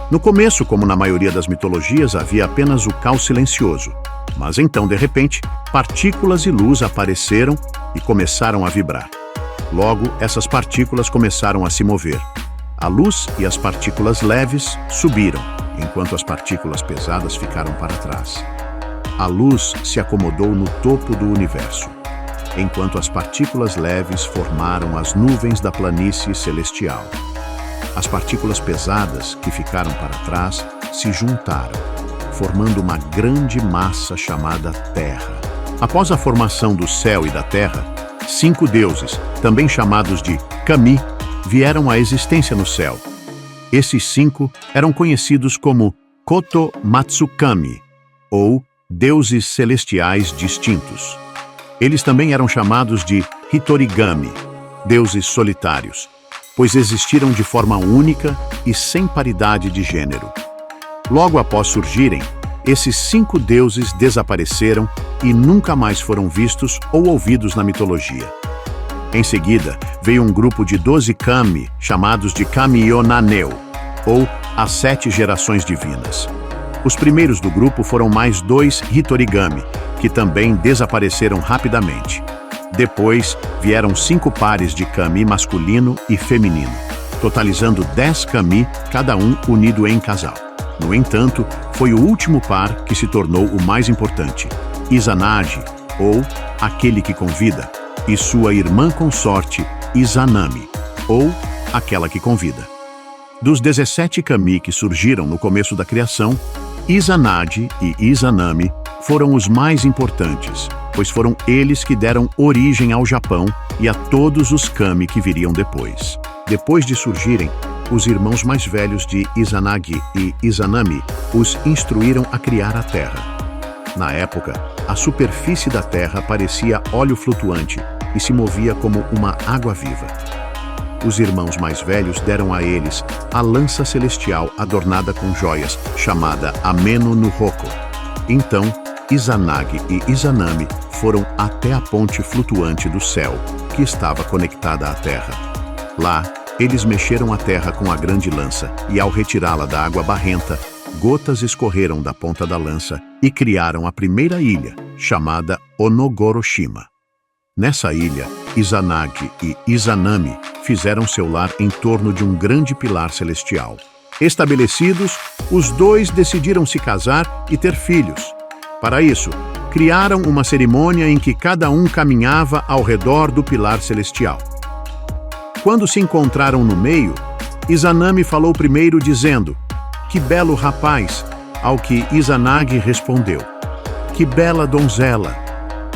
No começo, como na maioria das mitologias, havia apenas o caos silencioso. Mas então, de repente, partículas e luz apareceram e começaram a vibrar. Logo, essas partículas começaram a se mover. A luz e as partículas leves subiram, enquanto as partículas pesadas ficaram para trás. A luz se acomodou no topo do universo, enquanto as partículas leves formaram as nuvens da planície celestial. As partículas pesadas, que ficaram para trás, se juntaram, formando uma grande massa chamada Terra. Após a formação do céu e da Terra, 5 deuses, também chamados de Kami, vieram à existência no céu. Esses 5 eram conhecidos como Koto Matsukami, ou deuses celestiais distintos. Eles também eram chamados de Hitorigami, deuses solitários, pois existiram de forma única e sem paridade de gênero. Logo após surgirem, esses 5 deuses desapareceram e nunca mais foram vistos ou ouvidos na mitologia. Em seguida, veio um grupo de 12 Kami, chamados de Kami-o-Naneo, ou as 7 gerações divinas. Os primeiros do grupo foram mais 2 Hitorigami, que também desapareceram rapidamente. Depois, vieram 5 pares de Kami masculino e feminino, totalizando 10 Kami, cada um unido em casal. No entanto, foi o último par que se tornou o mais importante, Izanagi, ou aquele que convida, e sua irmã consorte, Izanami, ou aquela que convida. Dos 17 Kami que surgiram no começo da criação, Izanagi e Izanami foram os mais importantes, pois foram eles que deram origem ao Japão e a todos os Kami que viriam depois. Depois de surgirem, os irmãos mais velhos de Izanagi e Izanami os instruíram a criar a Terra. Na época, a superfície da Terra parecia óleo flutuante e se movia como uma água viva. Os irmãos mais velhos deram a eles a lança celestial adornada com joias, chamada Ameno no Hoko. Então, Izanagi e Izanami foram até a ponte flutuante do céu, que estava conectada à Terra. Lá, eles mexeram a terra com a grande lança e, ao retirá-la da água barrenta, gotas escorreram da ponta da lança e criaram a primeira ilha, chamada Onogoroshima. Nessa ilha, Izanagi e Izanami fizeram seu lar em torno de um grande pilar celestial. Estabelecidos, os dois decidiram se casar e ter filhos. Para isso, criaram uma cerimônia em que cada um caminhava ao redor do pilar celestial. Quando se encontraram no meio, Izanami falou primeiro dizendo: "Que belo rapaz!", ao que Izanagi respondeu: "Que bela donzela!".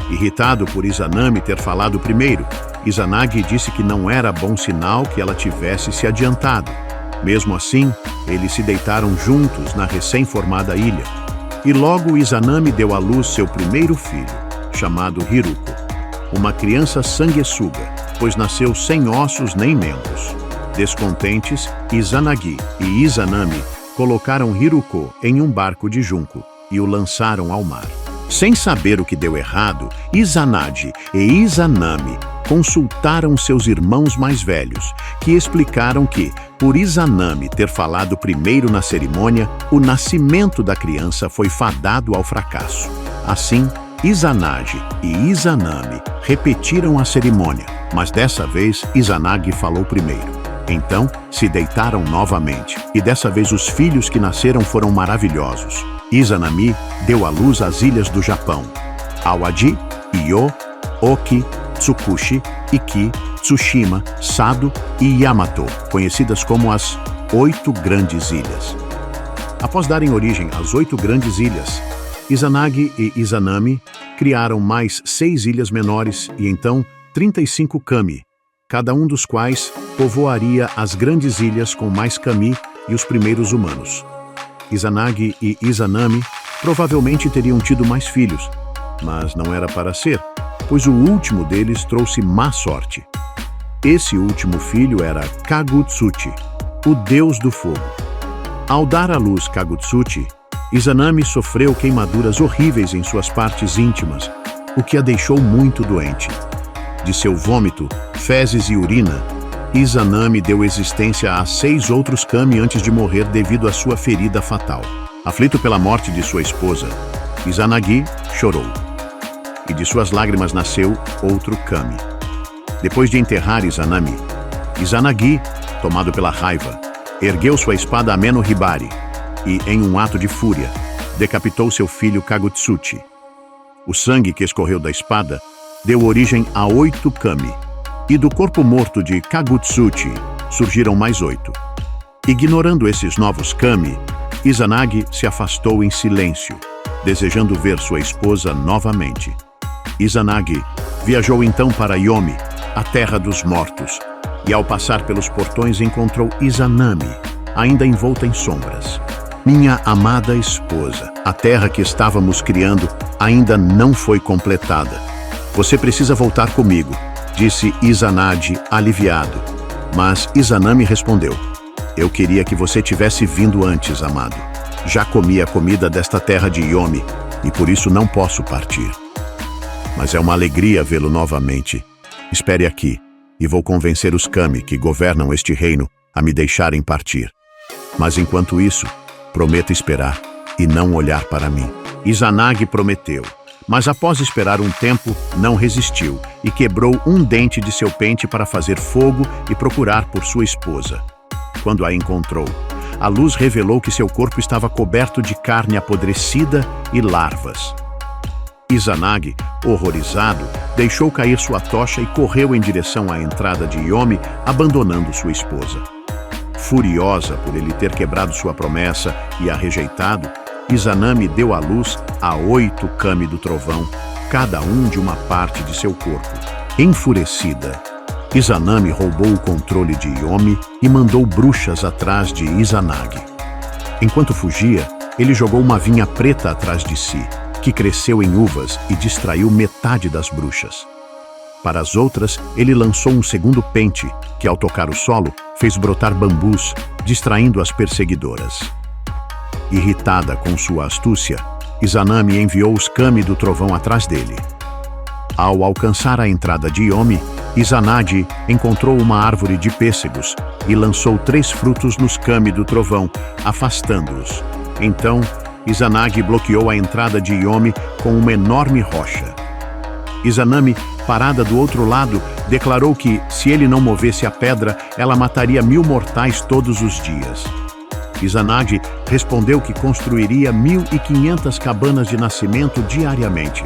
Irritado por Izanami ter falado primeiro, Izanagi disse que não era bom sinal que ela tivesse se adiantado. Mesmo assim, eles se deitaram juntos na recém-formada ilha. E logo Izanami deu à luz seu primeiro filho, chamado Hiruko, uma criança sanguessuga, pois nasceu sem ossos nem membros. Descontentes, Izanagi e Izanami colocaram Hiruko em um barco de junco e o lançaram ao mar. Sem saber o que deu errado, Izanagi e Izanami consultaram seus irmãos mais velhos, que explicaram que, por Izanami ter falado primeiro na cerimônia, o nascimento da criança foi fadado ao fracasso. Assim, Izanagi e Izanami repetiram a cerimônia, mas dessa vez Izanagi falou primeiro. Então, se deitaram novamente, e dessa vez os filhos que nasceram foram maravilhosos. Izanami deu à luz as ilhas do Japão: Awaji, Iyo, Oki, Tsukushi, Iki, Tsushima, Sado e Yamato, conhecidas como as 8 Grandes Ilhas. Após darem origem às 8 Grandes Ilhas, Izanagi e Izanami criaram mais 6 ilhas menores e então 35 Kami, cada um dos quais povoaria as grandes ilhas com mais Kami e os primeiros humanos. Izanagi e Izanami provavelmente teriam tido mais filhos, mas não era para ser, pois o último deles trouxe má sorte. Esse último filho era Kagutsuchi, o deus do fogo. Ao dar à luz Kagutsuchi, Izanami sofreu queimaduras horríveis em suas partes íntimas, o que a deixou muito doente. De seu vômito, fezes e urina, Izanami deu existência a 6 outros kami antes de morrer devido à sua ferida fatal. Aflito pela morte de sua esposa, Izanagi chorou. E de suas lágrimas nasceu outro kami. Depois de enterrar Izanami, Izanagi, tomado pela raiva, ergueu sua espada Ameno Hibari e, em um ato de fúria, decapitou seu filho Kagutsuchi. O sangue que escorreu da espada deu origem a 8 kami, e do corpo morto de Kagutsuchi surgiram mais 8. Ignorando esses novos kami, Izanagi se afastou em silêncio, desejando ver sua esposa novamente. Izanagi viajou então para Yomi, a terra dos mortos, e ao passar pelos portões encontrou Izanami, ainda envolta em sombras. Minha amada esposa, a terra que estávamos criando ainda não foi completada. Você precisa voltar comigo, disse Izanagi, aliviado. Mas Izanami respondeu: eu queria que você tivesse vindo antes, amado. Já comi a comida desta terra de Yomi, e por isso não posso partir. Mas é uma alegria vê-lo novamente. Espere aqui, e vou convencer os kami que governam este reino a me deixarem partir. Mas enquanto isso, prometa esperar e não olhar para mim. Izanagi prometeu, mas após esperar um tempo, não resistiu e quebrou um dente de seu pente para fazer fogo e procurar por sua esposa. Quando a encontrou, a luz revelou que seu corpo estava coberto de carne apodrecida e larvas. Izanagi, horrorizado, deixou cair sua tocha e correu em direção à entrada de Yomi, abandonando sua esposa. Furiosa por ele ter quebrado sua promessa e a rejeitado, Izanami deu à luz a 8 kami do trovão, cada um de uma parte de seu corpo. Enfurecida, Izanami roubou o controle de Yomi e mandou bruxas atrás de Izanagi. Enquanto fugia, ele jogou uma vinha preta atrás de si, que cresceu em uvas e distraiu metade das bruxas. Para as outras, ele lançou um segundo pente, que ao tocar o solo, fez brotar bambus, distraindo as perseguidoras. Irritada com sua astúcia, Izanami enviou os kami do trovão atrás dele. Ao alcançar a entrada de Yomi, Izanagi encontrou uma árvore de pêssegos e lançou 3 frutos nos kami do trovão, afastando-os. Então, Izanagi bloqueou a entrada de Yomi com uma enorme rocha. Izanami, parada do outro lado, declarou que, se ele não movesse a pedra, ela mataria 1000 mortais todos os dias. Izanagi respondeu que construiria 1500 cabanas de nascimento diariamente.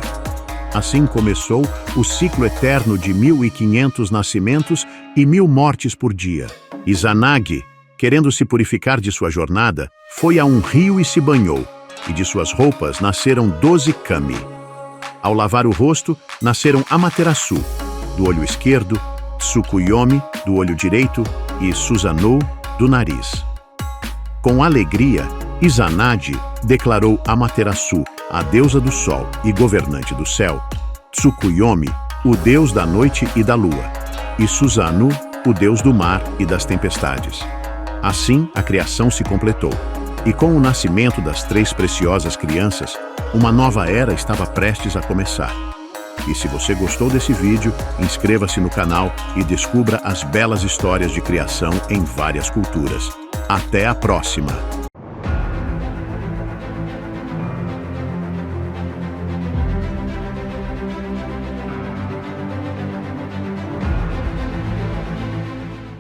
Assim começou o ciclo eterno de 1500 nascimentos e 1000 mortes por dia. Izanagi, querendo se purificar de sua jornada, foi a um rio e se banhou, e de suas roupas nasceram 12 kami. Ao lavar o rosto, nasceram Amaterasu, do olho esquerdo, Tsukuyomi, do olho direito, e Susanoo, do nariz. Com alegria, Izanagi declarou Amaterasu, a deusa do sol e governante do céu, Tsukuyomi, o deus da noite e da lua, e Susanoo, o deus do mar e das tempestades. Assim, a criação se completou, e com o nascimento das 3 preciosas crianças, uma nova era estava prestes a começar. E se você gostou desse vídeo, inscreva-se no canal e descubra as belas histórias de criação em várias culturas. Até a próxima!